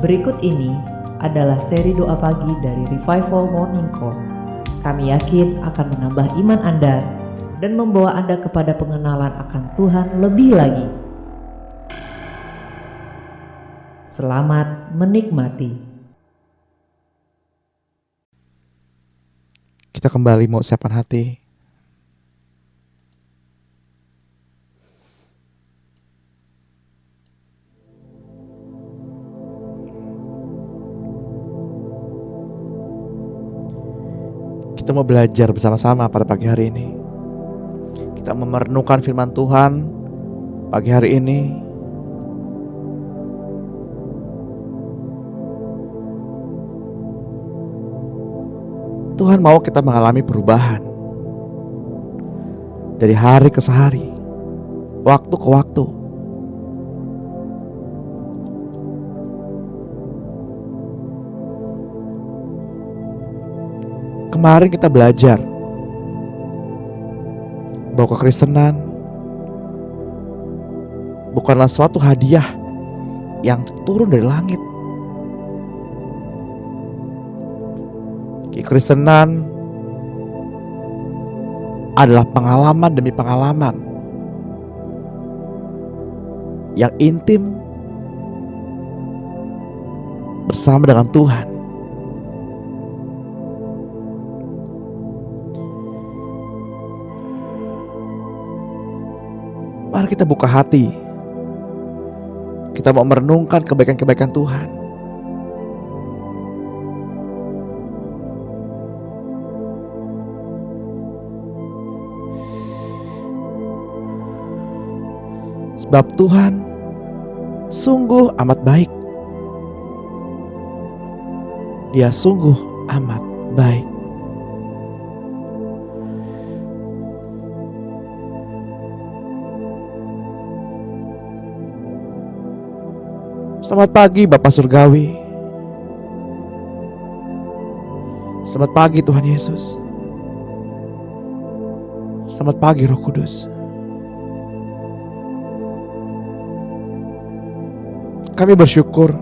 Berikut ini adalah seri doa pagi dari Revival Morning Call. Kami yakin akan menambah iman Anda dan membawa Anda kepada pengenalan akan Tuhan lebih lagi. Selamat menikmati. Kita kembali mau siapkan hati. Kita mau belajar bersama-sama pada pagi hari ini. Kita merenungkan firman Tuhan pagi hari ini. Tuhan mau kita mengalami perubahan dari hari ke hari, waktu ke waktu. Kemarin kita belajar bahwa kekristenan bukanlah suatu hadiah yang turun dari langit. Kekristenan adalah pengalaman demi pengalaman yang intim bersama dengan Tuhan. Mari kita buka hati. Kita mau merenungkan kebaikan-kebaikan Tuhan. Sebab Tuhan sungguh amat baik. Dia sungguh amat baik. Selamat pagi Bapa Surgawi. Selamat pagi Tuhan Yesus. Selamat pagi Roh Kudus. Kami bersyukur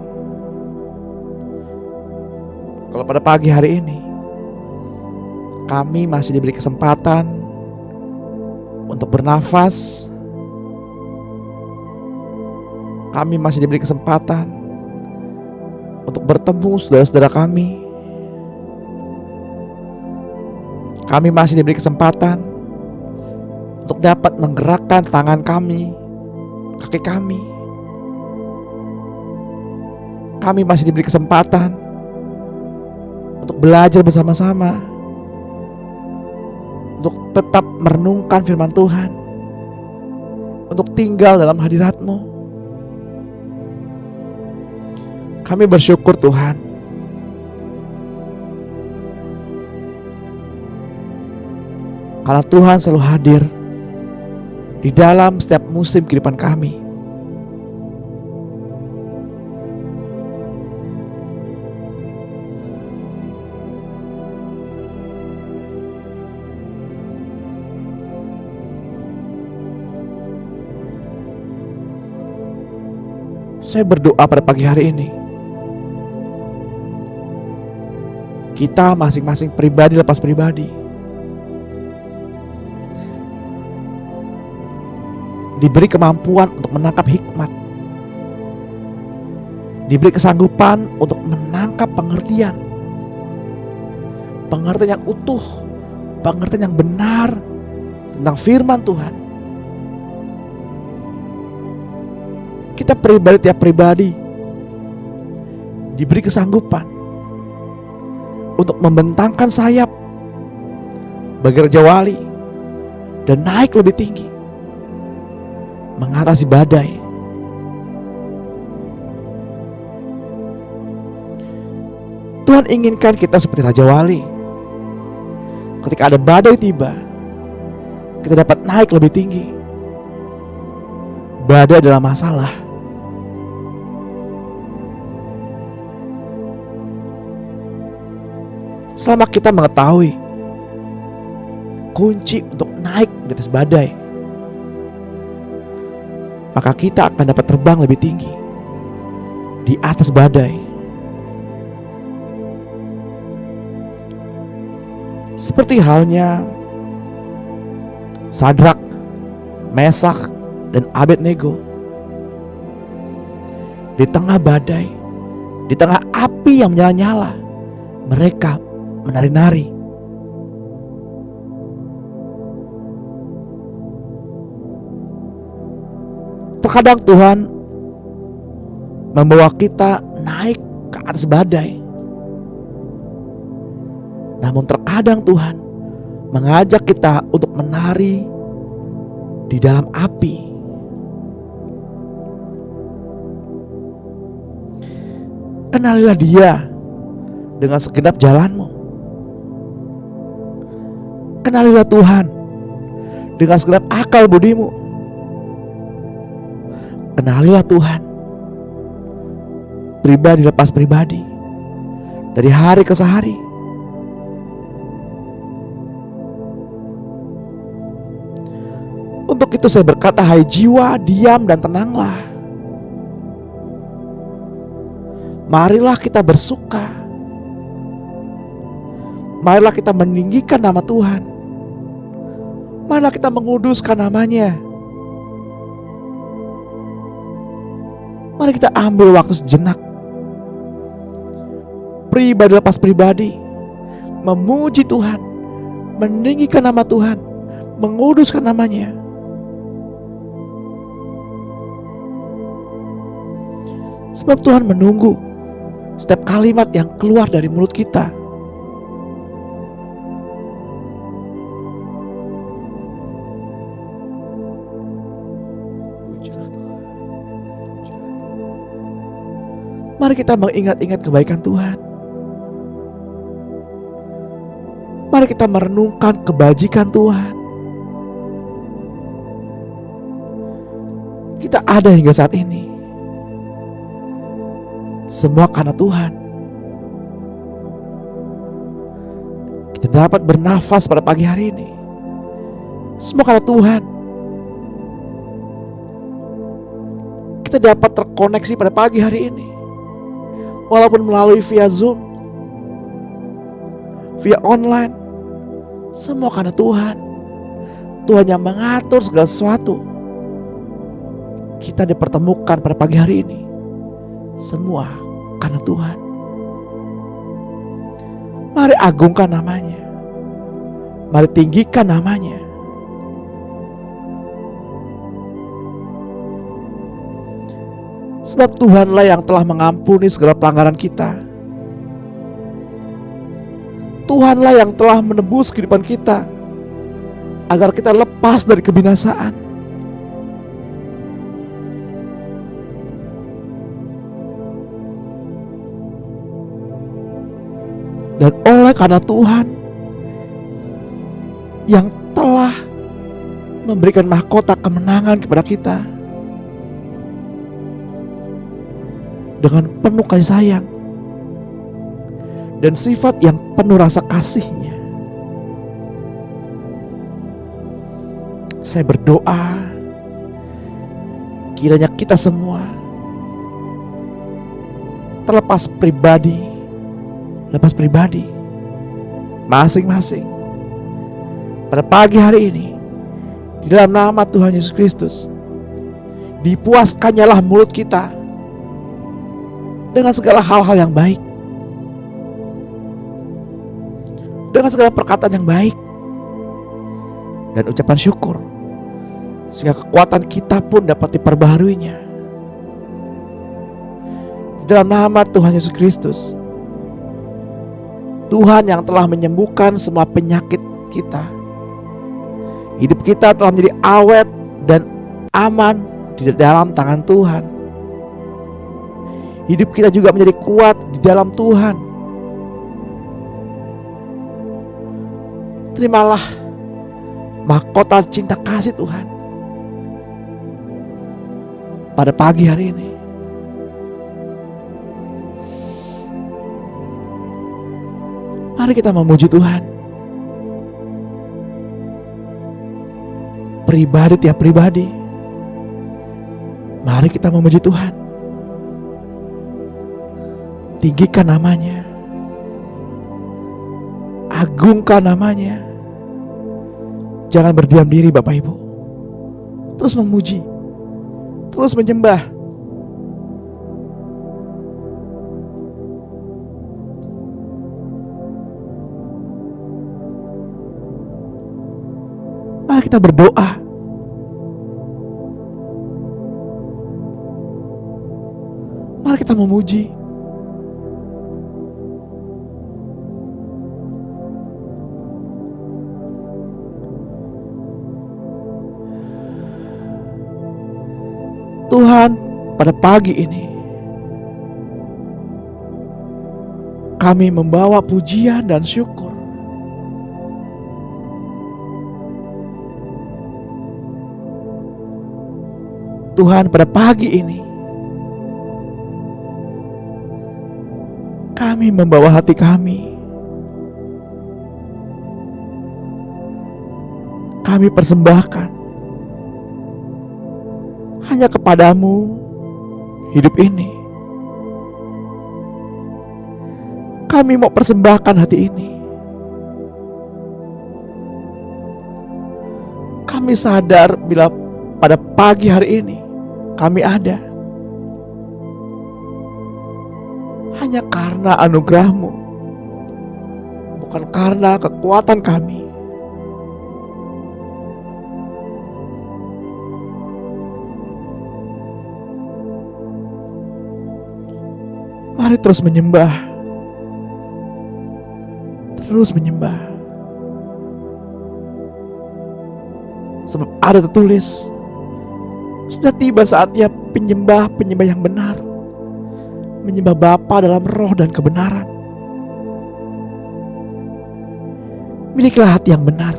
kalau pada pagi hari ini kami masih diberi kesempatan untuk bernafas. Kami masih diberi kesempatan untuk bertemu saudara-saudara kami. Kami masih diberi kesempatan untuk dapat menggerakkan tangan kami, kaki kami. Kami masih diberi kesempatan untuk belajar bersama-sama, untuk tetap merenungkan firman Tuhan, untuk tinggal dalam hadirat-Mu. Kami bersyukur Tuhan. Karena Tuhan selalu hadir di dalam setiap musim kehidupan kami. Saya berdoa pada pagi hari ini, kita masing-masing pribadi lepas pribadi diberi kemampuan untuk menangkap hikmat, diberi kesanggupan untuk menangkap pengertian yang utuh, pengertian yang benar tentang firman Tuhan. Kita tiap pribadi diberi kesanggupan untuk membentangkan sayap bagi Raja Wali dan naik lebih tinggi, mengatasi badai. Tuhan inginkan kita seperti Raja Wali. Ketika ada badai tiba, kita dapat naik lebih tinggi. Badai adalah masalah. Selama kita mengetahui kunci untuk naik di atas badai, maka kita akan dapat terbang lebih tinggi di atas badai. Seperti halnya Sadrak, Mesak, dan Abednego. Di tengah badai, di tengah api yang menyala-nyala, mereka menari-nari. Terkadang Tuhan membawa kita naik ke atas badai. Namun terkadang Tuhan mengajak kita untuk menari di dalam api. Kenalilah Dia dengan segenap jalanmu. Kenalilah Tuhan dengan segenap akal budimu. Kenalilah Tuhan pribadi lepas pribadi, dari hari ke hari. Untuk itu saya berkata, hai jiwa, diam dan tenanglah. Marilah kita bersuka. Marilah kita meninggikan nama Tuhan. Marilah kita menguduskan namanya. Mari kita ambil waktu sejenak, pribadi lepas pribadi, memuji Tuhan, meninggikan nama Tuhan, menguduskan namanya. Sebab Tuhan menunggu setiap kalimat yang keluar dari mulut kita. Mari kita mengingat-ingat kebaikan Tuhan. Mari kita merenungkan kebajikan Tuhan. Kita ada hingga saat ini, semua karena Tuhan. Kita dapat bernafas pada pagi hari ini, semua karena Tuhan. Kita dapat terkoneksi pada pagi hari ini, walaupun melalui via Zoom, via online, semua karena Tuhan. Tuhan yang mengatur segala sesuatu. Kita dipertemukan pada pagi hari ini, semua karena Tuhan. Mari agungkan namanya, mari tinggikan namanya. Sebab Tuhanlah yang telah mengampuni segala pelanggaran kita. Tuhanlah yang telah menebus kehidupan kita, agar kita lepas dari kebinasaan. Dan oleh karena Tuhan yang telah memberikan mahkota kemenangan kepada kita, dengan penuh kasih sayang dan sifat yang penuh rasa kasih-Nya, saya berdoa kiranya kita semua, terlepas pribadi, masing-masing, pada pagi hari ini, di dalam nama Tuhan Yesus Kristus, dipuaskannyalah mulut kita dengan segala hal-hal yang baik, dengan segala perkataan yang baik dan ucapan syukur, sehingga kekuatan kita pun dapat diperbaharuinya. Di dalam nama Tuhan Yesus Kristus, Tuhan yang telah menyembuhkan semua penyakit kita, hidup kita telah menjadi awet dan aman di dalam tangan Tuhan. Hidup kita juga menjadi kuat di dalam Tuhan. Terimalah mahkota cinta kasih Tuhan pada pagi hari ini. Mari kita memuji Tuhan, pribadi tiap pribadi. Mari kita memuji Tuhan, tinggikan namanya, agungkan namanya. Jangan berdiam diri Bapak Ibu. Terus memuji, terus menyembah. Mari kita berdoa. Mari kita memuji. Tuhan, pada pagi ini kami membawa pujian dan syukur. Tuhan, pada pagi ini kami membawa hati kami. Kami persembahkan hanya kepadamu hidup ini. Kami mau persembahkan hati ini. Kami sadar bila pada pagi hari ini kami ada hanya karena anugerah-Mu, bukan karena kekuatan kami. Mari terus menyembah. Terus menyembah. Sebab ada tertulis, sudah tiba saatnya penyembah-penyembah yang benar menyembah Bapa dalam roh dan kebenaran. Miliklah hati yang benar.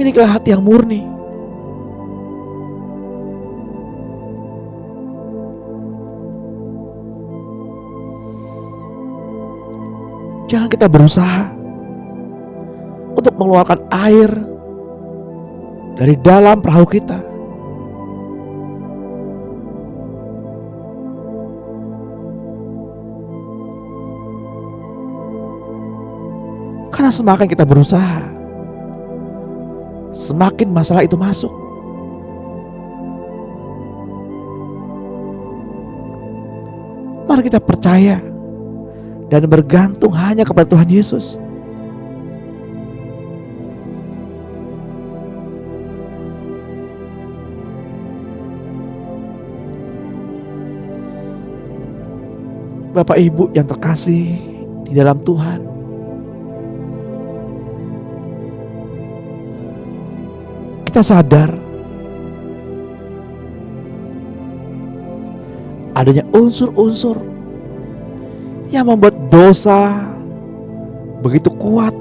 Miliklah hati yang murni. Jangan kita berusaha untuk mengeluarkan air dari dalam perahu kita. Karena semakin kita berusaha, semakin masalah itu masuk. Mari kita percaya dan bergantung hanya kepada Tuhan Yesus. Bapak Ibu yang terkasih di dalam Tuhan, kita sadar adanya unsur-unsur yang membuat dosa begitu kuat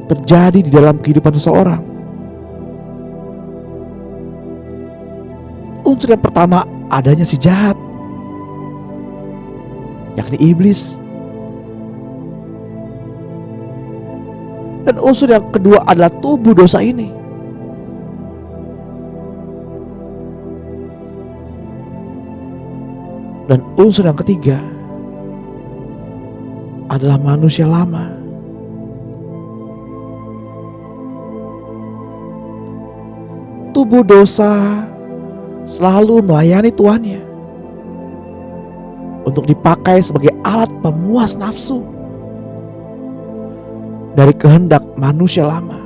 terjadi di dalam kehidupan seseorang. Unsur yang pertama adanya si jahat, yakni iblis. Dan unsur yang kedua adalah tubuh dosa ini. Dan unsur yang ketiga adalah manusia lama. Tubuh dosa selalu melayani tuannya untuk dipakai sebagai alat pemuas nafsu dari kehendak manusia lama.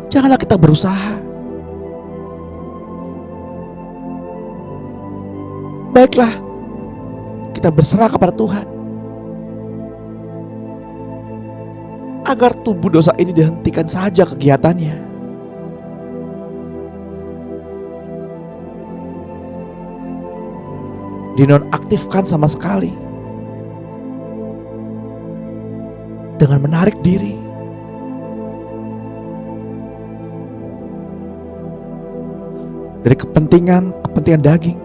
Janganlah kita berusaha. Baiklah, kita berserah kepada Tuhan agar tubuh dosa ini dihentikan saja kegiatannya. Dinonaktifkan sama sekali dengan menarik diri. Dari kepentingan daging.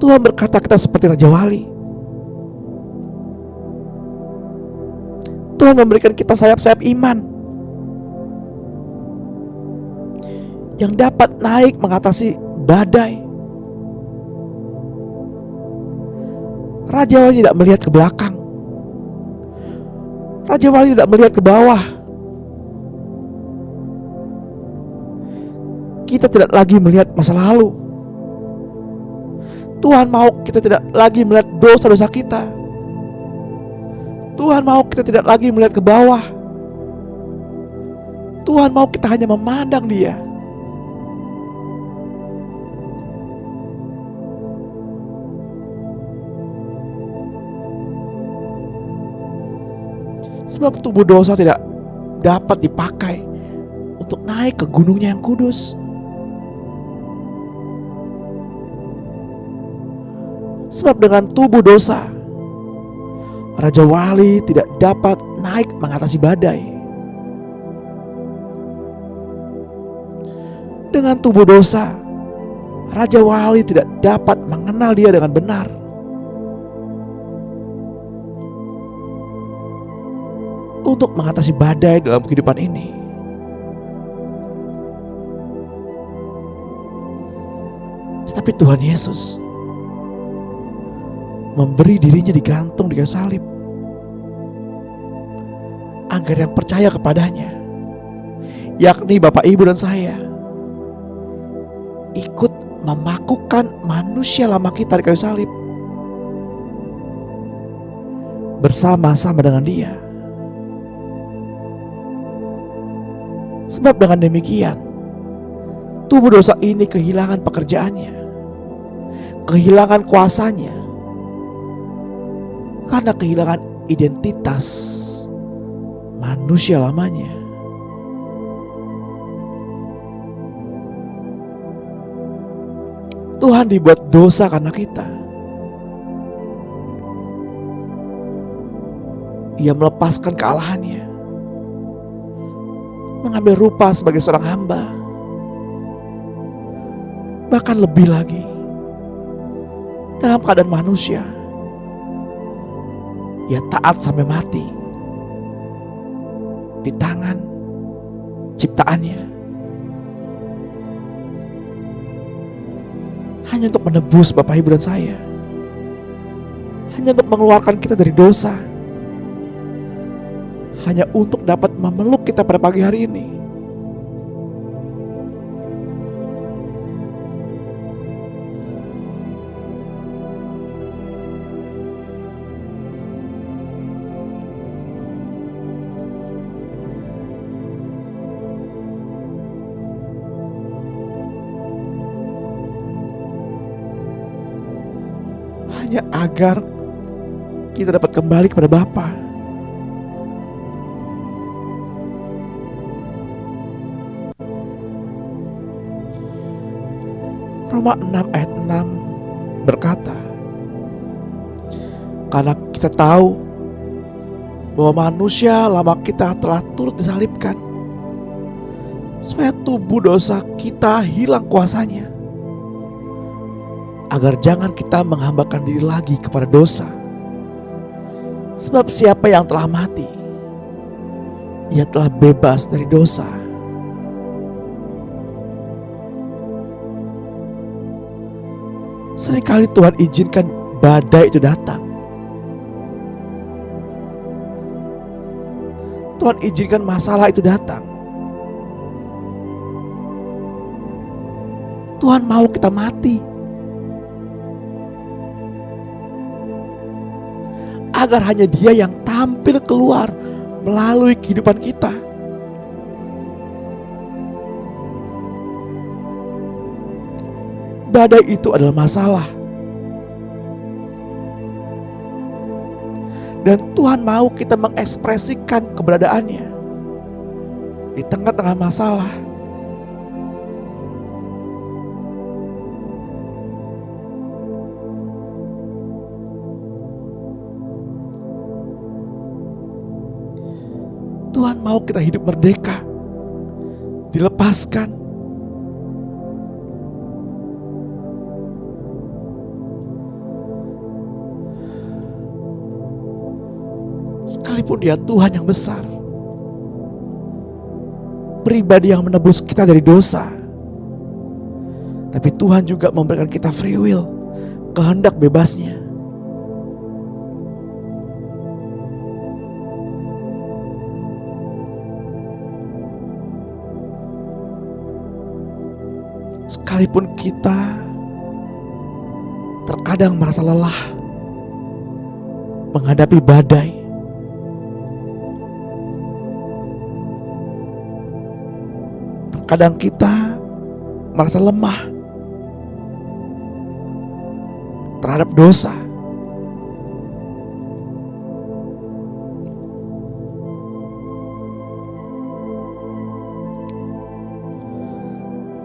Tuhan berkata kita seperti Raja Wali. Tuhan memberikan kita sayap-sayap iman yang dapat naik mengatasi badai. Raja Wali tidak melihat ke belakang. Raja Wali tidak melihat ke bawah. Kita tidak lagi melihat masa lalu. Tuhan mau kita tidak lagi melihat dosa-dosa kita. Tuhan mau kita tidak lagi melihat ke bawah. Tuhan mau kita hanya memandang Dia. Sebab tubuh dosa tidak dapat dipakai untuk naik ke gunungnya yang kudus. Sebab dengan tubuh dosa, Raja Wali tidak dapat naik mengatasi badai. Dengan tubuh dosa, Raja Wali tidak dapat mengenal Dia dengan benar. Untuk mengatasi badai dalam kehidupan ini, tetapi Tuhan Yesus memberi dirinya digantung di kayu salib agar yang percaya kepadanya, yakni Bapak, Ibu, dan saya, ikut memakukan manusia lama kita di kayu salib bersama-sama dengan Dia. Sebab dengan demikian, tubuh dosa ini kehilangan pekerjaannya, kehilangan kuasanya, karena kehilangan identitas manusia lamanya. Tuhan dibuat dosa karena kita. Ia melepaskan kealahannya, mengambil rupa sebagai seorang hamba. Bahkan lebih lagi, dalam keadaan manusia, Ia taat sampai mati di tangan ciptaannya, hanya untuk menebus Bapak, Ibu, dan saya, hanya untuk mengeluarkan kita dari dosa, hanya untuk dapat memeluk kita pada pagi hari ini. Hanya agar kita dapat kembali kepada Bapa. Roma 6 ayat 6 berkata, karena kita tahu bahwa manusia lama kita telah turut disalibkan, supaya tubuh dosa kita hilang kuasanya, agar jangan kita menghambakan diri lagi kepada dosa. Sebab siapa yang telah mati, ia telah bebas dari dosa. Seringkali Tuhan izinkan badai itu datang. Tuhan izinkan masalah itu datang. Tuhan mau kita mati, agar hanya Dia yang tampil keluar melalui kehidupan kita. Badai itu adalah masalah, dan Tuhan mau kita mengekspresikan keberadaannya di tengah-tengah masalah. Tuhan mau kita hidup merdeka, dilepaskan. Sekalipun Dia Tuhan yang besar, pribadi yang menebus kita dari dosa, tapi Tuhan juga memberikan kita free will, kehendak bebasnya. Sekalipun kita terkadang merasa lelah menghadapi badai, terkadang kita merasa lemah terhadap dosa,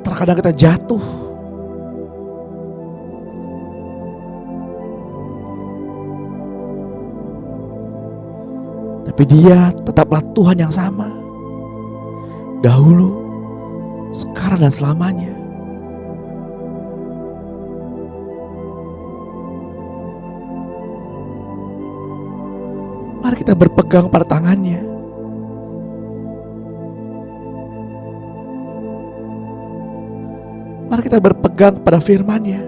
terkadang kita jatuh, tapi Dia tetaplah Tuhan yang sama, dahulu, sekarang dan selamanya. Mari kita berpegang pada tangannya. Mari kita berpegang pada firman-Nya.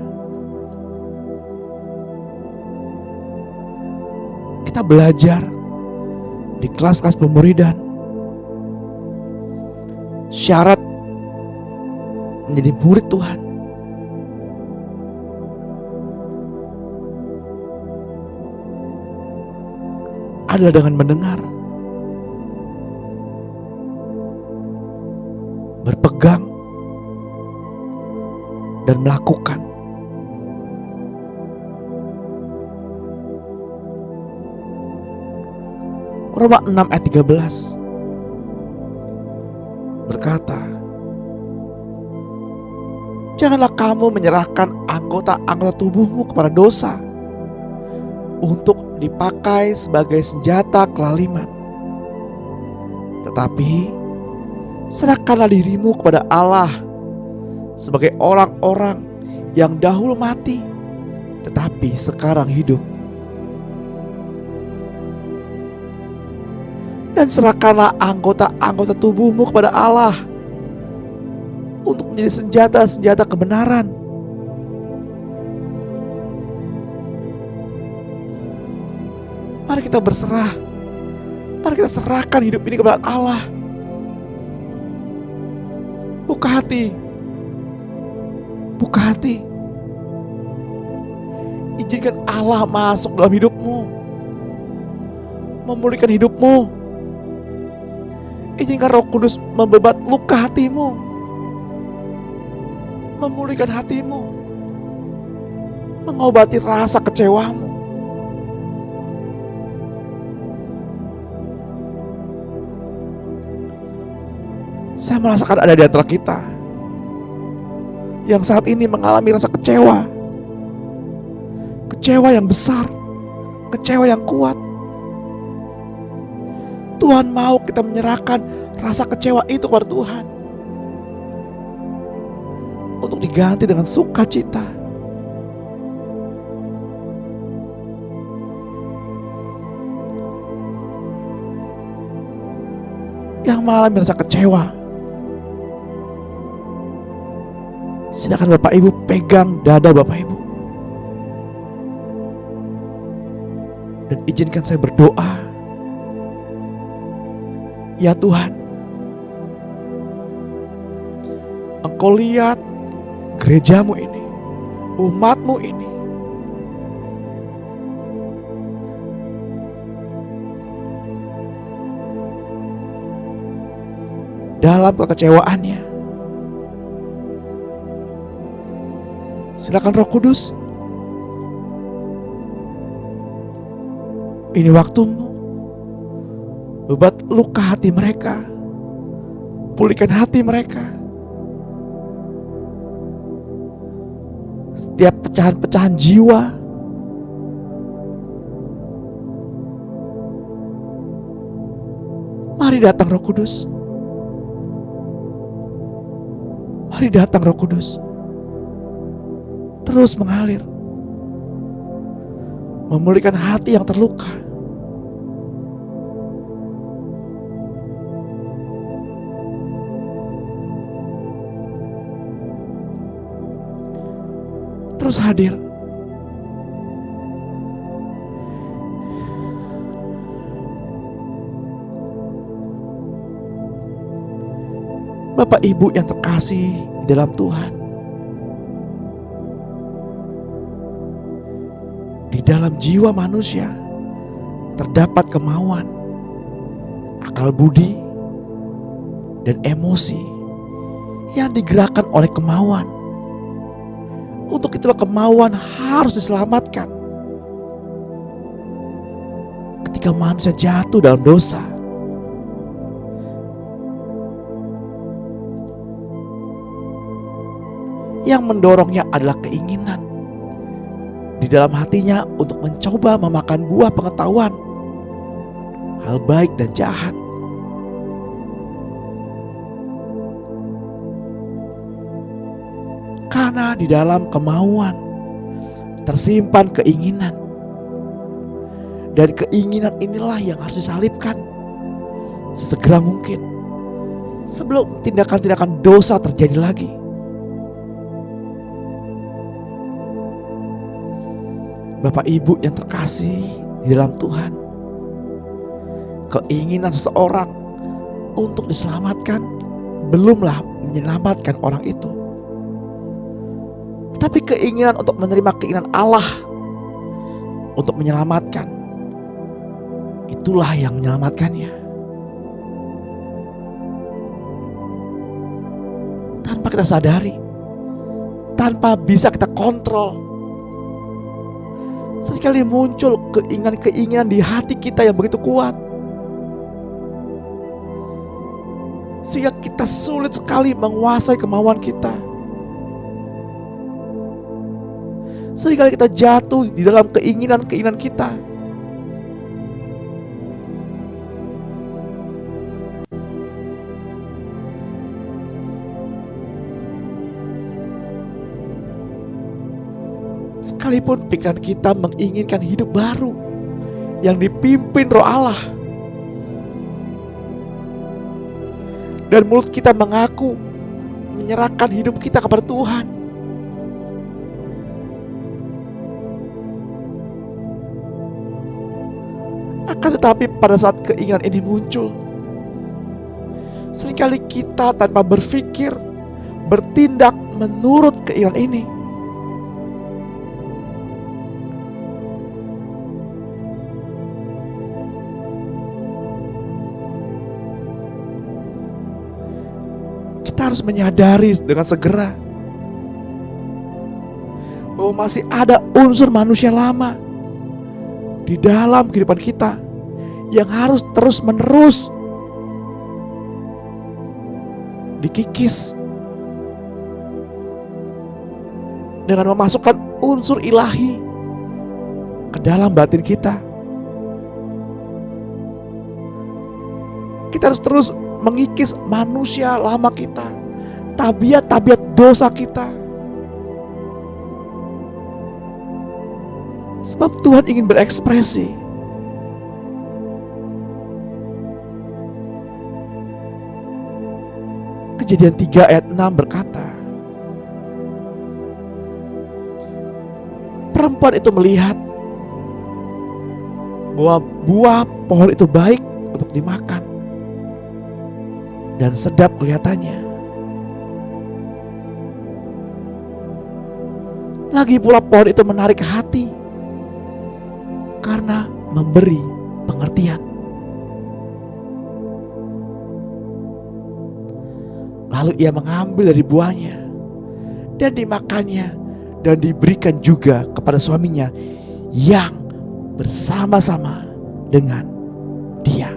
Kita belajar di kelas-kelas pemuridan. Syarat menjadi murid Tuhan adalah dengan mendengar, berpegang, dan melakukan. Roma 6 ayat 13 berkata, janganlah kamu menyerahkan anggota-anggota tubuhmu kepada dosa untuk dipakai sebagai senjata kelaliman, tetapi serahkanlah dirimu kepada Allah sebagai orang-orang yang dahulu mati tetapi sekarang hidup. Dan serahkanlah anggota-anggota tubuhmu kepada Allah untuk menjadi senjata-senjata kebenaran. Mari kita berserah. Mari kita serahkan hidup ini kepada Allah. Buka hati. Buka hati. Izinkan Allah masuk dalam hidupmu, memulihkan hidupmu. Izinkan Roh Kudus membebat luka hatimu, memulihkan hatimu, mengobati rasa kecewamu. Saya merasakan ada di antara kita yang saat ini mengalami rasa kecewa, kecewa yang besar, kecewa yang kuat. Tuhan mau kita menyerahkan rasa kecewa itu kepada Tuhan untuk diganti dengan sukacita. Yang mengalami rasa kecewa, silakan Bapak Ibu pegang dada Bapak Ibu dan izinkan saya berdoa. Ya Tuhan, Engkau lihat gerejamu ini, umatmu ini, dalam kekecewaannya. Silakan Roh Kudus, ini waktumu. Bebat luka hati mereka, pulihkan hati mereka. Setiap pecahan-pecahan jiwa, mari datang Roh Kudus. Mari datang Roh Kudus. Terus mengalir, memulihkan hati yang terluka. terus hadir. Bapak Ibu yang terkasih di dalam Tuhan, di dalam jiwa manusia terdapat kemauan, akal budi, dan emosi yang digerakkan oleh kemauan. Untuk itulah kemauan harus diselamatkan. Ketika manusia jatuh dalam dosa, yang mendorongnya adalah keinginan di dalam hatinya untuk mencoba memakan buah pengetahuan hal baik dan jahat. Karena di dalam kemauan tersimpan keinginan, dan keinginan inilah yang harus disalibkan sesegera mungkin sebelum tindakan-tindakan dosa terjadi lagi. Bapak Ibu yang terkasih di dalam Tuhan, keinginan seseorang untuk diselamatkan belumlah menyelamatkan orang itu, tapi keinginan untuk menerima keinginan Allah untuk menyelamatkan, itulah yang menyelamatkannya. Tanpa kita sadari, tanpa bisa kita kontrol, seringkali muncul keinginan-keinginan di hati kita yang begitu kuat, sehingga kita sulit sekali menguasai kemauan kita. Seringkali kita jatuh di dalam keinginan-keinginan kita. Sekalipun pikiran kita menginginkan hidup baru yang dipimpin Roh Allah, dan mulut kita mengaku menyerahkan hidup kita kepada Tuhan, akan tetapi pada saat keinginan ini muncul, seringkali kita tanpa berpikir bertindak menurut keinginan ini. Kita harus menyadari dengan segera bahwa masih ada unsur manusia lama di dalam kehidupan kita yang harus terus-menerus dikikis dengan memasukkan unsur ilahi ke dalam batin kita. Kita harus terus mengikis manusia lama kita, tabiat-tabiat dosa kita. Sebab Tuhan ingin berekspresi. Kejadian 3 ayat 6 berkata, perempuan itu melihat bahwa buah pohon itu baik untuk dimakan dan sedap kelihatannya. Lagi pula pohon itu menarik hati karena memberi pengertian. Lalu ia mengambil dari buahnya dan dimakannya, dan diberikan juga kepada suaminya yang bersama-sama dengan dia.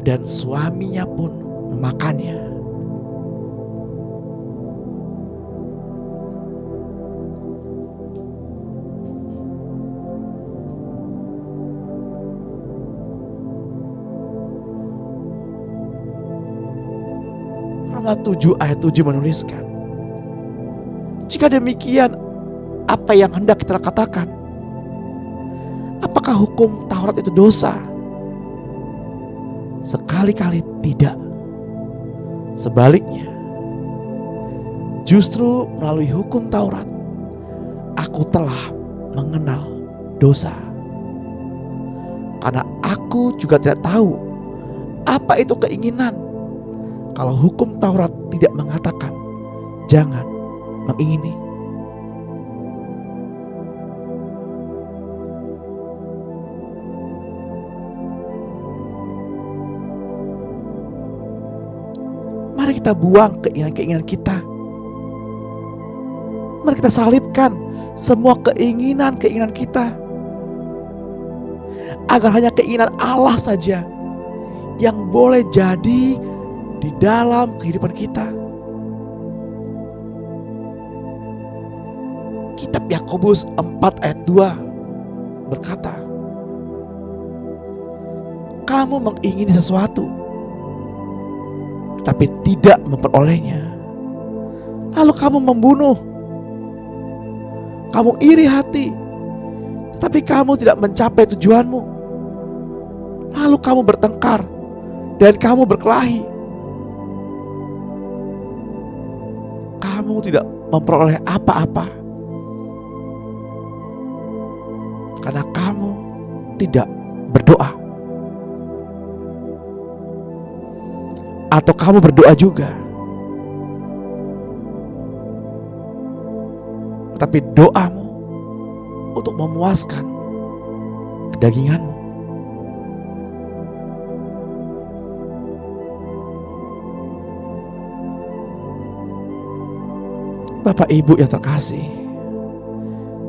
Dan suaminya pun memakannya. Roma 7 ayat 7 menuliskan, jika demikian, apa yang hendak kita katakan? Apakah hukum Taurat itu dosa? Sekali-kali tidak. Sebaliknya, Justru melalui hukum Taurat, aku telah mengenal dosa. Karena aku juga tidak tahu apa itu keinginan, kalau hukum Taurat tidak mengatakan jangan mengingini. Mari kita buang keinginan-keinginan kita. Mari kita salibkan semua keinginan-keinginan kita, agar hanya keinginan Allah saja yang boleh jadi di dalam kehidupan kita. Kitab Yakobus 4 ayat 2 berkata, kamu mengingini sesuatu tapi tidak memperolehnya, lalu kamu membunuh. Kamu iri hati, tetapi kamu tidak mencapai tujuanmu. Lalu kamu bertengkar dan kamu berkelahi. Kamu tidak memperoleh apa-apa karena kamu tidak berdoa. Atau kamu berdoa juga, tapi doamu untuk memuaskan kedaginganmu. Bapak Ibu yang terkasih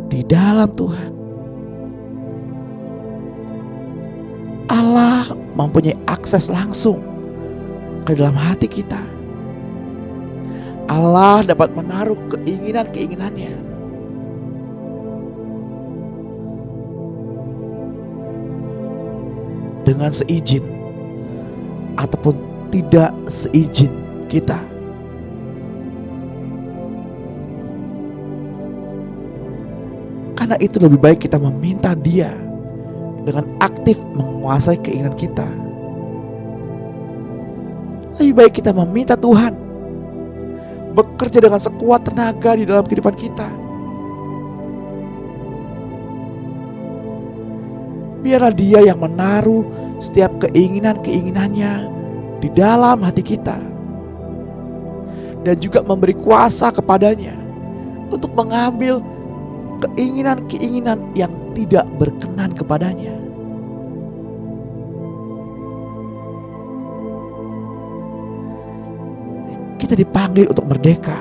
di dalam Tuhan, Allah mempunyai akses langsung ke dalam hati kita. Allah dapat menaruh keinginan-keinginannya dengan seizin ataupun tidak seizin kita. Karena itu lebih baik kita meminta Dia dengan aktif menguasai keinginan kita. Lebih baik kita meminta Tuhan bekerja dengan sekuat tenaga di dalam kehidupan kita. Biarlah Dia yang menaruh setiap keinginan-keinginannya di dalam hati kita, dan juga memberi kuasa kepadanya untuk mengambil keinginan-keinginan yang tidak berkenan kepadanya. Kita dipanggil untuk merdeka.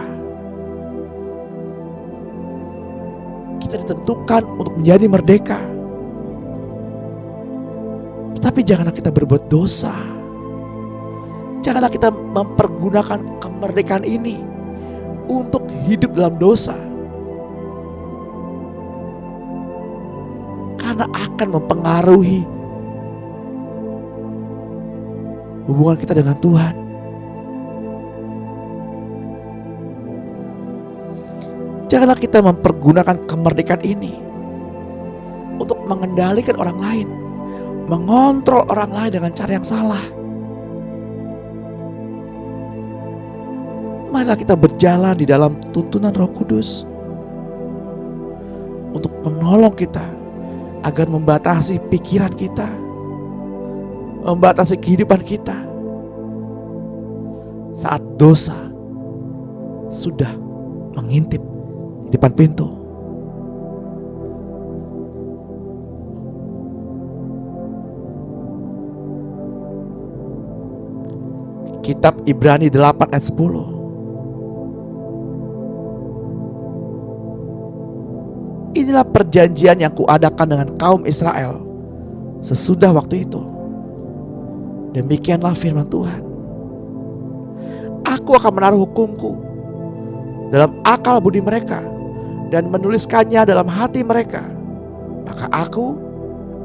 Kita ditentukan untuk menjadi merdeka. Tapi janganlah kita berbuat dosa. Janganlah kita mempergunakan kemerdekaan ini untuk hidup dalam dosa, karena akan mempengaruhi hubungan kita dengan Tuhan. Janganlah kita mempergunakan kemerdekaan ini untuk mengendalikan orang lain, mengontrol orang lain dengan cara yang salah. Marilah kita berjalan di dalam tuntunan Roh Kudus untuk menolong kita agar membatasi pikiran kita, membatasi kehidupan kita saat dosa sudah mengintip di depan pintu. Kitab Ibrani 8 ayat 10. Inilah perjanjian yang kuadakan dengan kaum Israel sesudah waktu itu. Demikianlah firman Tuhan. Aku akan menaruh hukumku dalam akal budi mereka dan menuliskannya dalam hati mereka. Maka aku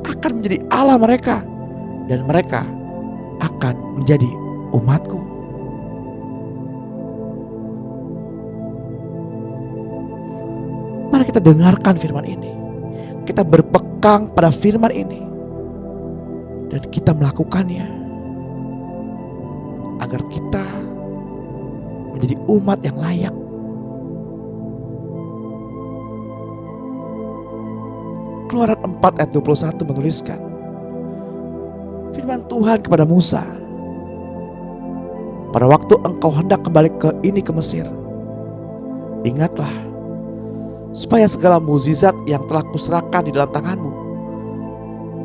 akan menjadi Allah mereka dan mereka akan menjadi umatku. Mari kita dengarkan firman ini. Kita berpegang pada firman ini dan kita melakukannya, agar kita menjadi umat yang layak Keluaran 4 ayat 21 menuliskan, firman Tuhan kepada Musa, pada waktu engkau hendak kembali ke Mesir, ingatlah supaya segala mukjizat yang telah kuserahkan di dalam tanganmu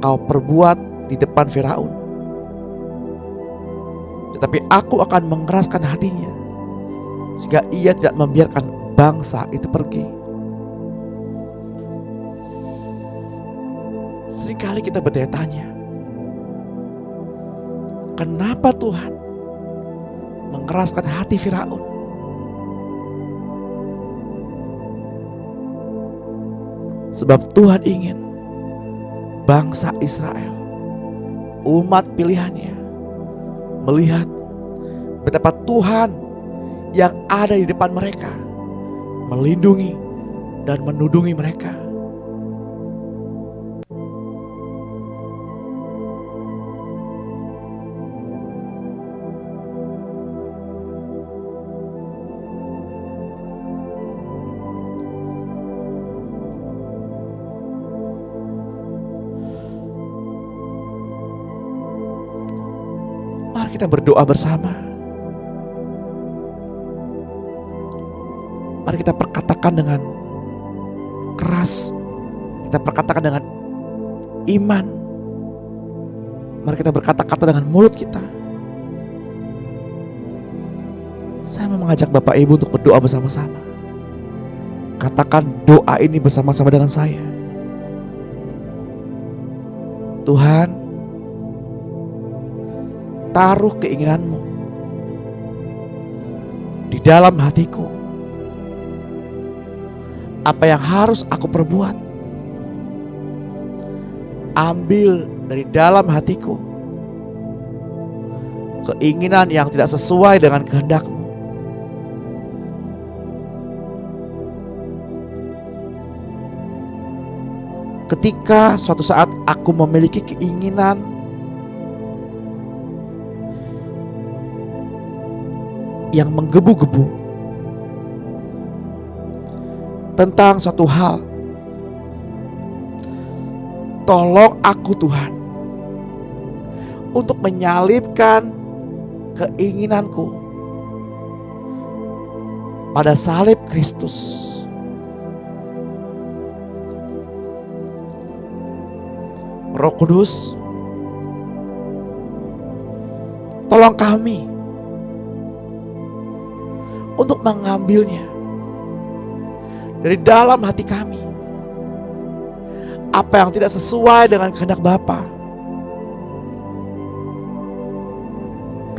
kau perbuat di depan Firaun. Tetapi aku akan mengeraskan hatinya sehingga ia tidak membiarkan bangsa itu pergi. Seringkali kita bertanya-tanya, kenapa Tuhan mengeraskan hati Firaun? Sebab Tuhan ingin bangsa Israel, umat pilihannya, melihat betapa Tuhan yang ada di depan mereka melindungi dan menudungi mereka. Mari kita berdoa bersama. Mari kita perkatakan dengan keras, kita perkatakan dengan iman. Mari kita berkata-kata dengan mulut kita. Saya mau mengajak Bapak Ibu untuk berdoa bersama-sama. Katakan doa ini bersama-sama dengan saya. Tuhan, taruh keinginanmu di dalam hatiku. Apa yang harus aku perbuat, ambil dari dalam hatiku keinginan yang tidak sesuai dengan kehendak-Mu. Ketika suatu saat aku memiliki keinginan yang menggebu-gebu tentang suatu hal, tolong aku Tuhan untuk menyalibkan keinginanku pada salib Kristus. Roh Kudus, tolong kami untuk mengambilnya dari dalam hati kami. Apa yang tidak sesuai dengan kehendak Bapa.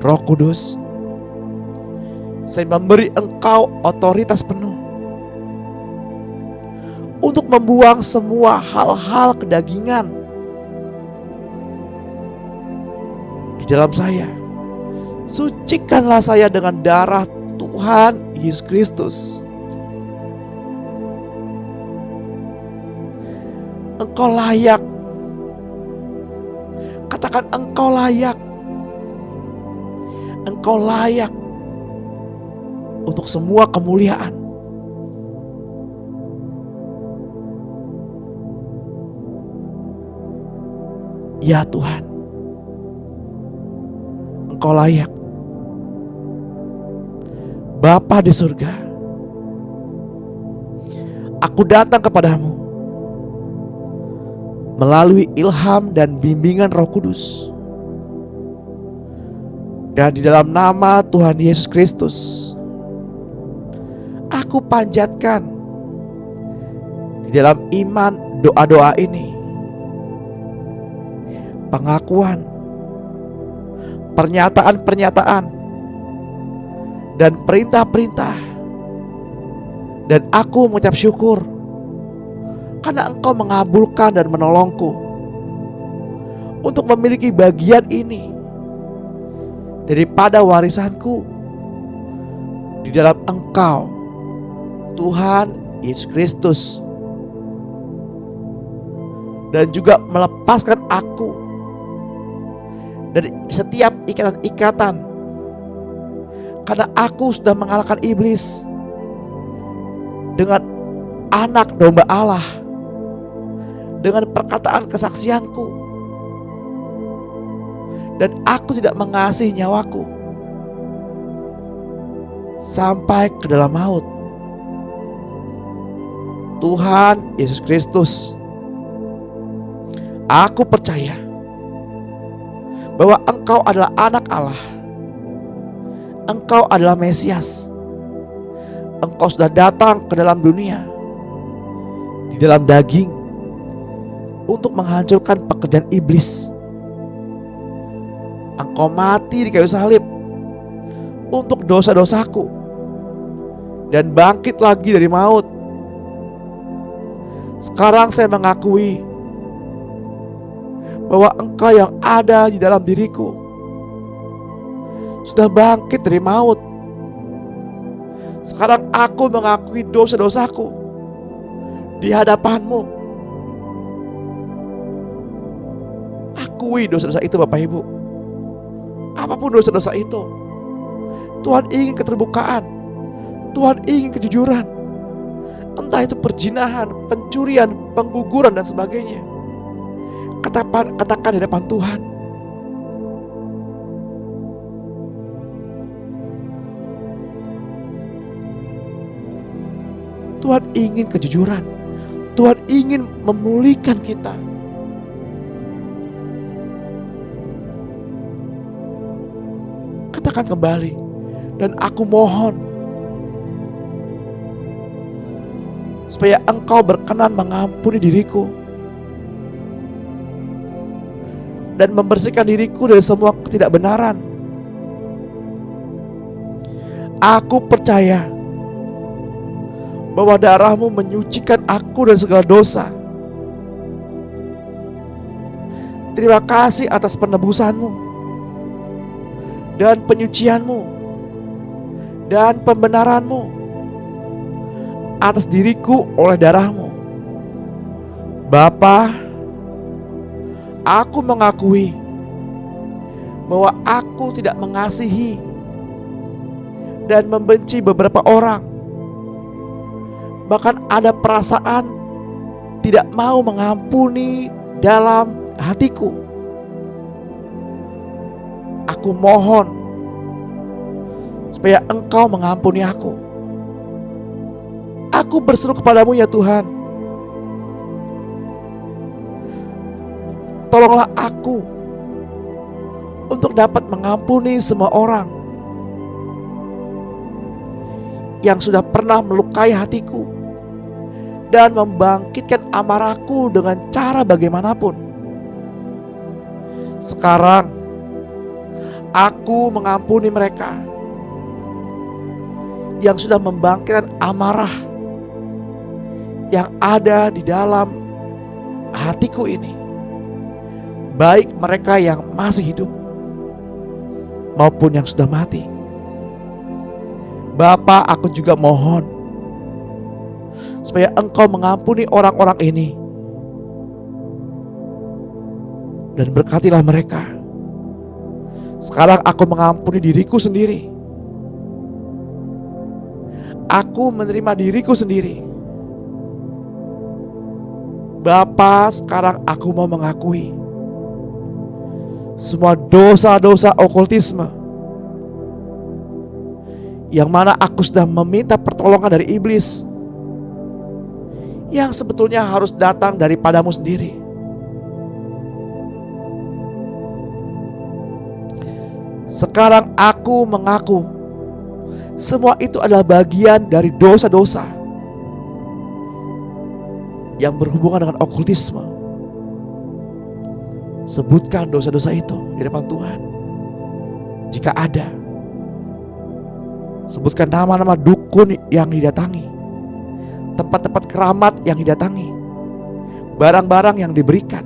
Roh Kudus, saya memberi Engkau otoritas penuh untuk membuang semua hal-hal kedagingan di dalam saya. Sucikanlah saya dengan darah Tuhan Yesus Kristus. Engkau layak. Katakan Engkau layak. Engkau layak untuk semua kemuliaan. Ya Tuhan, Engkau layak. Bapa di surga, aku datang kepadamu melalui ilham dan bimbingan Roh Kudus. Dan di dalam nama Tuhan Yesus Kristus, aku panjatkan di dalam iman doa-doa ini pengakuan, pernyataan-pernyataan, dan perintah-perintah. Dan aku mengucap syukur karena Engkau mengabulkan dan menolongku untuk memiliki bagian ini daripada warisanku di dalam Engkau, Tuhan Yesus Kristus. Dan juga melepaskan aku dari setiap ikatan-ikatan, karena aku sudah mengalahkan iblis dengan anak domba Allah dengan perkataan kesaksianku, dan aku tidak mengasihi nyawaku sampai ke dalam maut. Tuhan Yesus Kristus, aku percaya bahwa Engkau adalah anak Allah. Engkau adalah Mesias. Engkau sudah datang ke dalam dunia di dalam daging untuk menghancurkan pekerjaan iblis. Engkau mati di kayu salib untuk dosa-dosaku dan bangkit lagi dari maut. Sekarang saya mengakui bahwa Engkau yang ada di dalam diriku sudah bangkit dari maut. Sekarang aku mengakui dosa-dosaku di hadapan-Mu. Akui dosa-dosa itu, Bapak Ibu. Apapun dosa-dosa itu, Tuhan ingin keterbukaan, Tuhan ingin kejujuran. Entah itu perzinahan, pencurian, pengguguran dan sebagainya. Katakan di depan Tuhan. Tuhan ingin kejujuran. Tuhan ingin memulihkan kita. Katakan kembali, dan aku mohon supaya Engkau berkenan mengampuni diriku dan membersihkan diriku dari semua ketidakbenaran. Aku percaya bahwa darah-Mu menyucikan aku dari segala dosa. Terima kasih atas penebusan-Mu dan penyucian-Mu dan pembenaran-Mu atas diriku oleh darah-Mu. Bapa, aku mengakui bahwa aku tidak mengasihi dan membenci beberapa orang. Bahkan ada perasaan tidak mau mengampuni dalam hatiku. Aku mohon supaya Engkau mengampuni aku. Aku berseru kepadamu ya Tuhan, tolonglah aku untuk dapat mengampuni semua orang yang sudah pernah melukai hatiku dan membangkitkan amarahku dengan cara bagaimanapun. Sekarang aku mengampuni mereka yang sudah membangkitkan amarah yang ada di dalam hatiku ini, baik mereka yang masih hidup maupun yang sudah mati. Bapa, aku juga mohon supaya Engkau mengampuni orang-orang ini dan berkatilah mereka. Sekarang aku mengampuni diriku sendiri. Aku menerima diriku sendiri. Bapa, sekarang aku mau mengakui semua dosa-dosa okultisme yang mana aku sudah meminta pertolongan dari iblis, yang sebetulnya harus datang daripadamu sendiri. Sekarang aku mengaku semua itu adalah bagian dari dosa-dosa yang berhubungan dengan okultisme. Sebutkan dosa-dosa itu di depan Tuhan jika ada. Sebutkan nama-nama dukun yang didatangi, tempat-tempat keramat yang didatangi, barang-barang yang diberikan.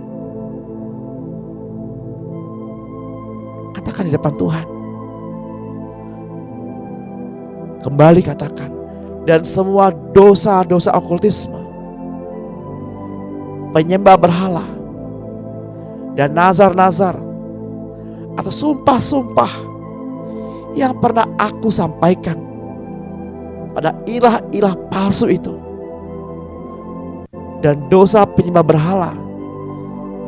Katakan di depan Tuhan. Kembali katakan, dan semua dosa-dosa okultisme, penyembah berhala, dan nazar-nazar atau sumpah-sumpah yang pernah aku sampaikan pada ilah-ilah palsu itu, dan dosa penyembah berhala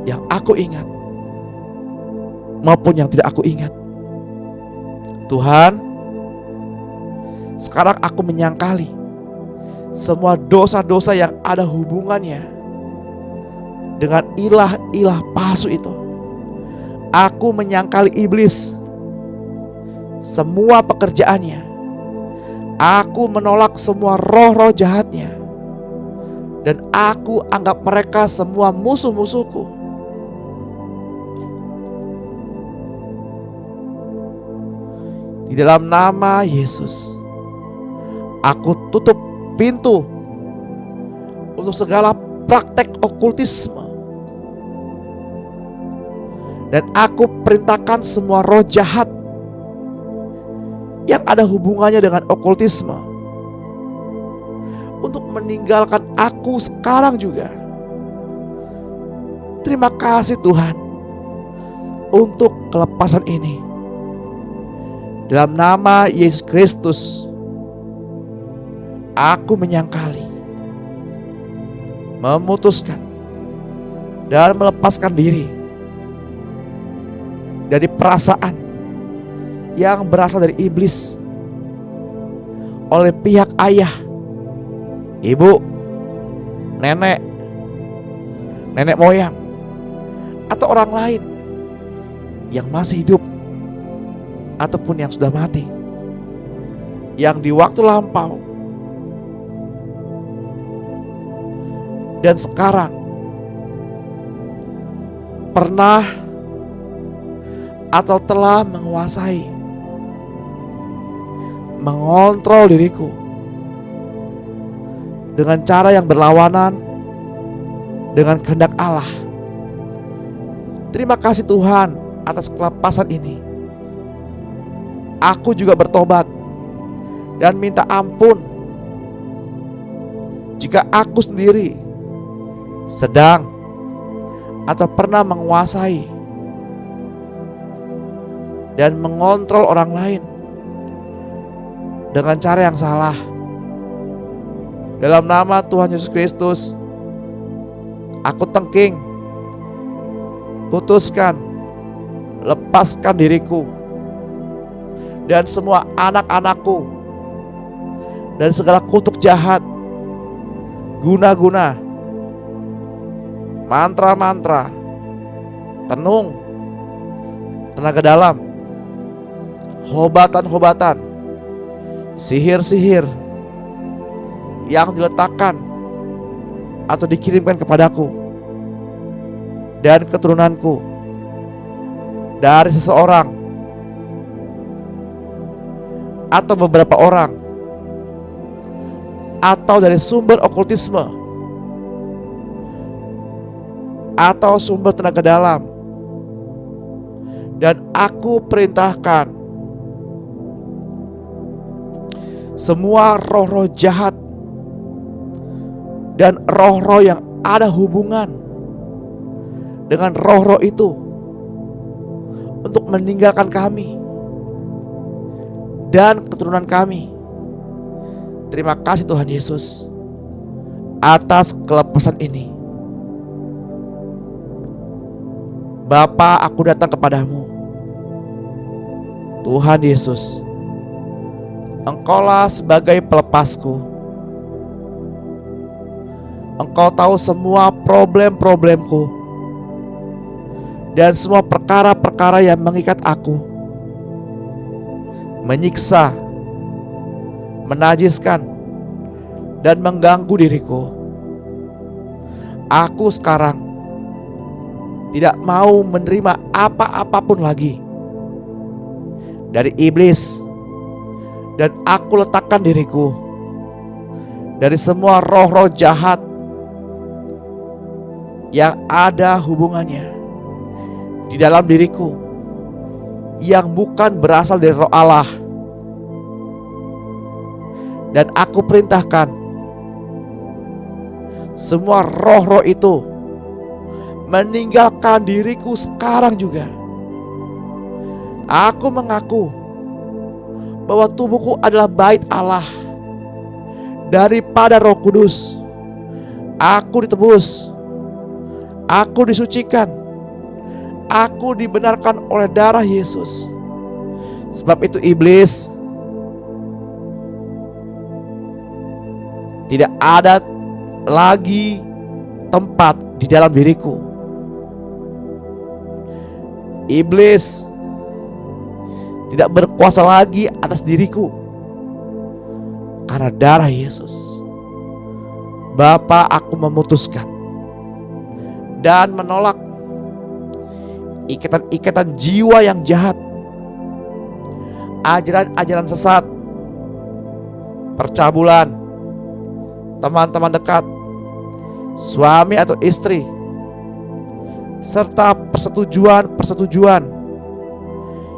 yang aku ingat maupun yang tidak aku ingat. Tuhan, sekarang aku menyangkali semua dosa-dosa yang ada hubungannya dengan ilah-ilah palsu itu. Aku menyangkali iblis, semua pekerjaannya. Aku menolak semua roh-roh jahatnya, dan aku anggap mereka semua musuh-musuhku. Di dalam nama Yesus, aku tutup pintu untuk segala praktek okultisme, dan aku perintahkan semua roh jahat yang ada hubungannya dengan okultisme untuk meninggalkan aku sekarang juga. Terima kasih Tuhan untuk kelepasan ini. Dalam nama Yesus Kristus, aku menyangkali, memutuskan, dan melepaskan diri dari perasaan yang berasal dari iblis oleh pihak ayah, ibu, nenek moyang, atau orang lain yang masih hidup ataupun yang sudah mati, yang di waktu lampau dan sekarang pernah atau telah menguasai, mengontrol diriku dengan cara yang berlawanan dengan kehendak Allah. Terima kasih Tuhan atas kelepasan ini. Aku juga bertobat dan minta ampun jika aku sendiri sedang atau pernah menguasai dan mengontrol orang lain dengan cara yang salah. Dalam nama Tuhan Yesus Kristus, aku tengking, putuskan, lepaskan diriku dan semua anak-anakku dan segala kutuk jahat, guna-guna, mantra-mantra, tenung, tenaga dalam, hobatan-hobatan, sihir-sihir yang diletakkan atau dikirimkan kepadaku dan keturunanku dari seseorang atau beberapa orang, atau dari sumber okultisme atau sumber tenaga dalam, dan aku perintahkan semua roh-roh jahat dan roh-roh yang ada hubungan dengan roh-roh itu untuk meninggalkan kami dan keturunan kami. Terima kasih Tuhan Yesus atas kelepasan ini. Bapa, aku datang kepadamu, Tuhan Yesus. Engkaulah sebagai pelepasku. Engkau tahu semua problem-problemku dan semua perkara-perkara yang mengikat aku, menyiksa, menajiskan, dan mengganggu diriku. Aku sekarang tidak mau menerima apa-apapun lagi dari iblis, dan aku letakkan diriku dari semua roh-roh jahat yang ada hubungannya di dalam diriku, yang bukan berasal dari roh Allah. Dan aku perintahkan semua roh-roh itu meninggalkan diriku sekarang juga. Aku mengaku bahwa tubuhku adalah bait Allah daripada Roh Kudus. Aku ditebus, Aku disucikan. Aku dibenarkan oleh darah Yesus. Sebab itu iblis tidak ada lagi tempat di dalam diriku. Iblis tidak berkuasa lagi atas diriku karena darah Yesus. Bapa, aku memutuskan dan menolak ikatan-ikatan jiwa yang jahat, ajaran-ajaran sesat, percabulan, teman-teman dekat, suami atau istri, serta persetujuan-persetujuan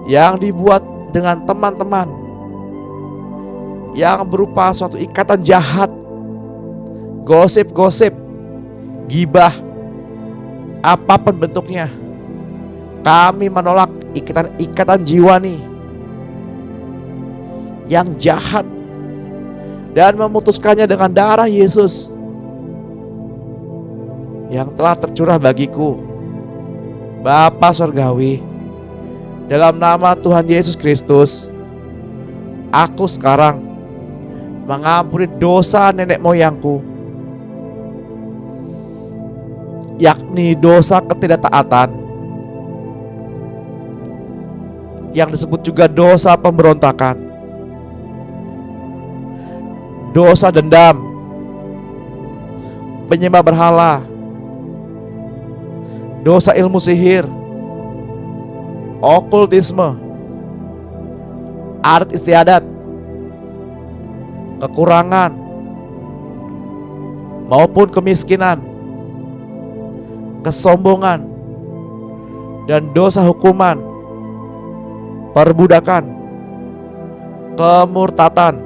yang dibuat dengan teman-teman yang berupa suatu ikatan jahat, gosip-gosip, gibah, apapun bentuknya. Kami menolak ikatan-ikatan jiwa nih yang jahat dan memutuskannya dengan darah Yesus yang telah tercurah bagiku. Bapa Surgawi, dalam nama Tuhan Yesus Kristus, aku sekarang mengampuni dosa nenek moyangku, yakni dosa ketidaktaatan, yang disebut juga dosa pemberontakan, dosa dendam, penyembah berhala, dosa ilmu sihir, okultisme, adat istiadat, kekurangan maupun kemiskinan, kesombongan, dan dosa hukuman, perbudakan, kemurtatan,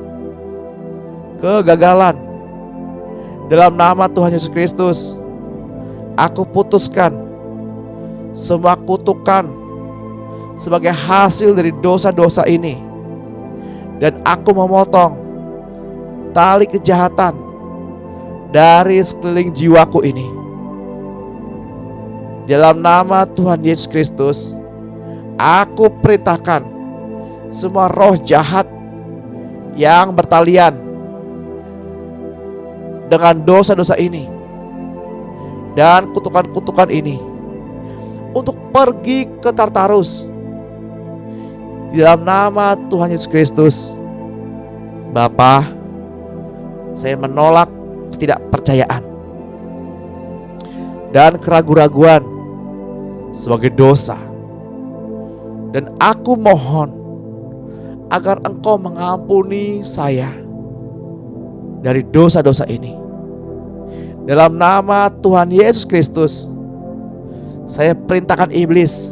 kegagalan. Dalam nama Tuhan Yesus Kristus, aku putuskan semua kutukan sebagai hasil dari dosa-dosa ini, dan aku memotong tali kejahatan dari sekeliling jiwaku ini. Dalam nama Tuhan Yesus Kristus, aku perintahkan semua roh jahat yang bertalian dengan dosa-dosa ini dan kutukan-kutukan ini untuk pergi ke Tartarus. Di dalam nama Tuhan Yesus Kristus, Bapa, saya menolak ketidakpercayaan dan keraguan-raguan sebagai dosa. Dan aku mohon agar Engkau mengampuni saya dari dosa-dosa ini. Dalam nama Tuhan Yesus Kristus, saya perintahkan iblis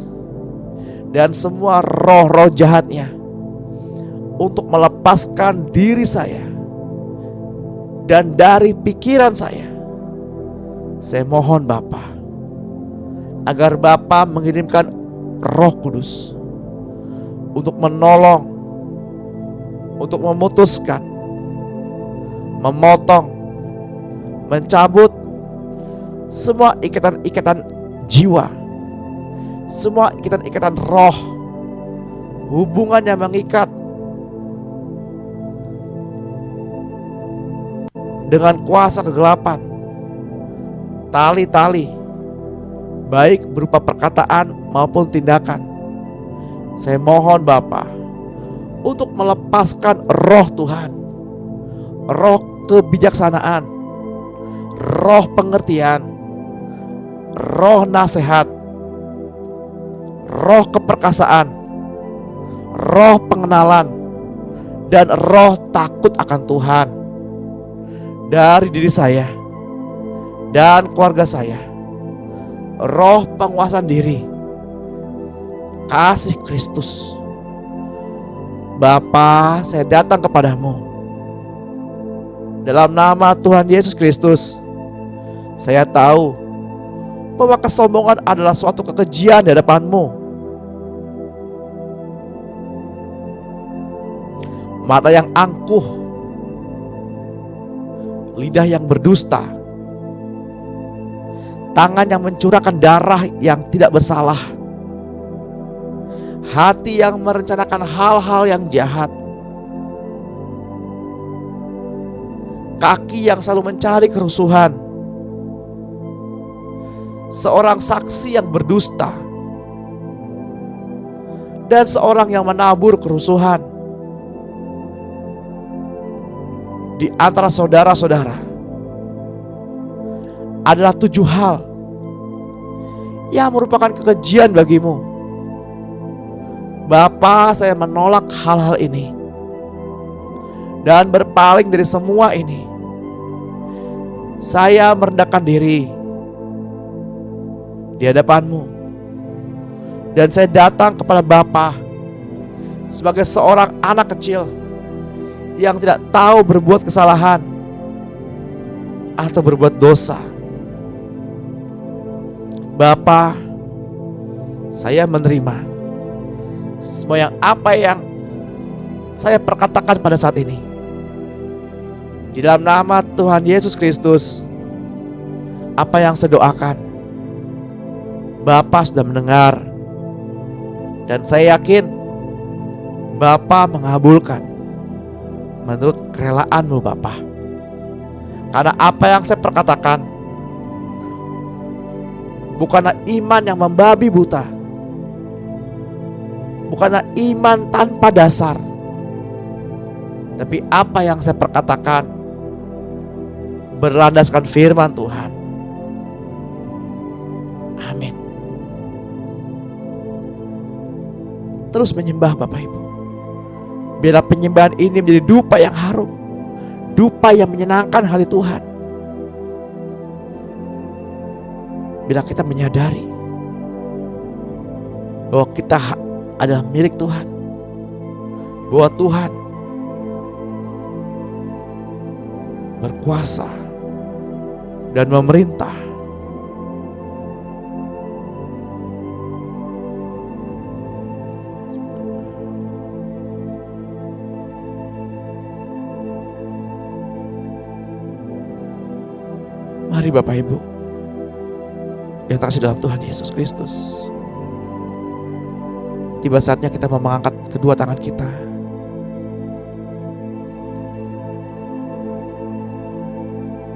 dan semua roh-roh jahatnya untuk melepaskan diri saya dan dari pikiran saya. Saya mohon Bapa, agar Bapa mengirimkan Roh Kudus untuk menolong, untuk memutuskan, memotong, mencabut semua ikatan-ikatan jiwa, semua ikatan-ikatan roh, hubungan yang mengikat dengan kuasa kegelapan, tali-tali, baik berupa perkataan maupun tindakan. Saya mohon Bapa untuk melepaskan roh Tuhan, roh kebijaksanaan, roh pengertian, roh nasihat, roh keperkasaan, roh pengenalan, dan roh takut akan Tuhan dari diri saya dan keluarga saya. Roh penguasaan diri, kasih Kristus. Bapa, saya datang kepadamu dalam nama Tuhan Yesus Kristus. Saya tahu bahwa kesombongan adalah suatu kekejian di hadapan-Mu. Mata yang angkuh, lidah yang berdusta, tangan yang mencurahkan darah yang tidak bersalah, hati yang merencanakan hal-hal yang jahat, kaki yang selalu mencari kerusuhan, seorang saksi yang berdusta, dan seorang yang menabur kerusuhan di antara saudara-saudara adalah 7 hal yang merupakan kekejian bagimu. Bapa, saya menolak hal-hal ini dan berpaling dari semua ini. Saya merendahkan diri di hadapan-Mu, dan saya datang kepada Bapa sebagai seorang anak kecil yang tidak tahu berbuat kesalahan atau berbuat dosa. Bapa, saya menerima semua apa yang saya perkatakan pada saat ini. Di dalam nama Tuhan Yesus Kristus, apa yang saya doakan, Bapa sudah mendengar, dan saya yakin Bapa mengabulkan menurut kerelaan-Mu, Bapa. Karena apa yang saya perkatakan bukanlah iman yang membabi buta, bukanlah iman tanpa dasar, tapi apa yang saya perkatakan berlandaskan firman Tuhan. Amin. Terus menyembah Bapak Ibu. Biarlah penyembahan ini menjadi dupa yang harum, dupa yang menyenangkan hati Tuhan. Bila kita menyadari bahwa kita adalah milik Tuhan, bahwa Tuhan berkuasa dan memerintah. Mari Bapak Ibu yang terkasih dalam Tuhan Yesus Kristus, tiba saatnya kita mengangkat kedua tangan kita.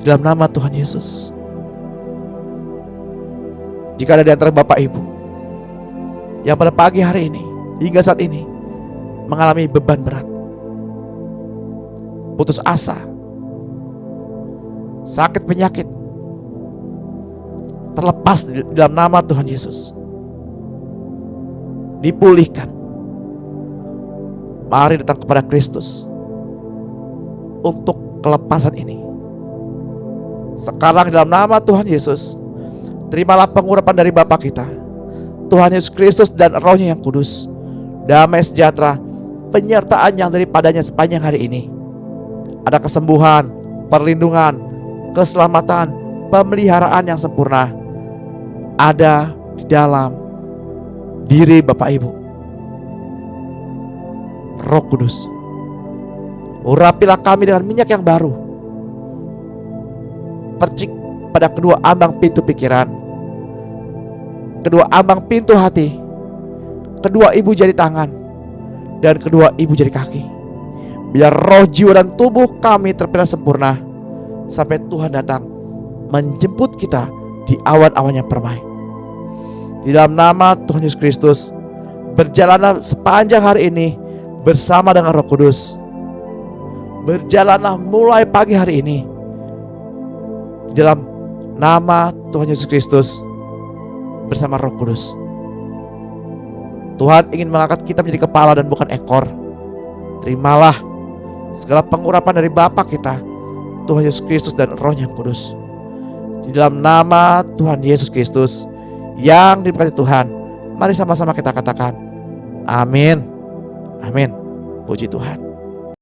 Dalam nama Tuhan Yesus, jika ada di antara Bapak Ibu yang pada pagi hari ini hingga saat ini mengalami beban berat, putus asa, sakit penyakit, terlepas di dalam nama Tuhan Yesus, dipulihkan. Mari datang kepada Kristus untuk kelepasan ini. Sekarang dalam nama Tuhan Yesus, terimalah pengurapan dari Bapa kita, Tuhan Yesus Kristus, dan Roh-Nya yang kudus, damai sejahtera, penyertaan yang daripadanya sepanjang hari ini. Ada kesembuhan, perlindungan, keselamatan, pemeliharaan yang sempurna ada di dalam diri Bapak Ibu. Roh Kudus, urapilah kami dengan minyak yang baru. Percik pada kedua ambang pintu pikiran, kedua ambang pintu hati, kedua ibu jari tangan, dan kedua ibu jari kaki. Biar roh, jiwa, dan tubuh kami terpilih sempurna sampai Tuhan datang menjemput kita di awan-awan yang permai. Di dalam nama Tuhan Yesus Kristus, berjalanlah sepanjang hari ini bersama dengan Roh Kudus. Berjalanlah mulai pagi hari ini di dalam nama Tuhan Yesus Kristus bersama Roh Kudus. Tuhan ingin mengangkat kita menjadi kepala dan bukan ekor. Terimalah segala pengurapan dari Bapa kita, Tuhan Yesus Kristus, dan Roh yang Kudus. Di dalam nama Tuhan Yesus Kristus yang diberkati Tuhan, mari sama-sama kita katakan amin. Amin. Puji Tuhan.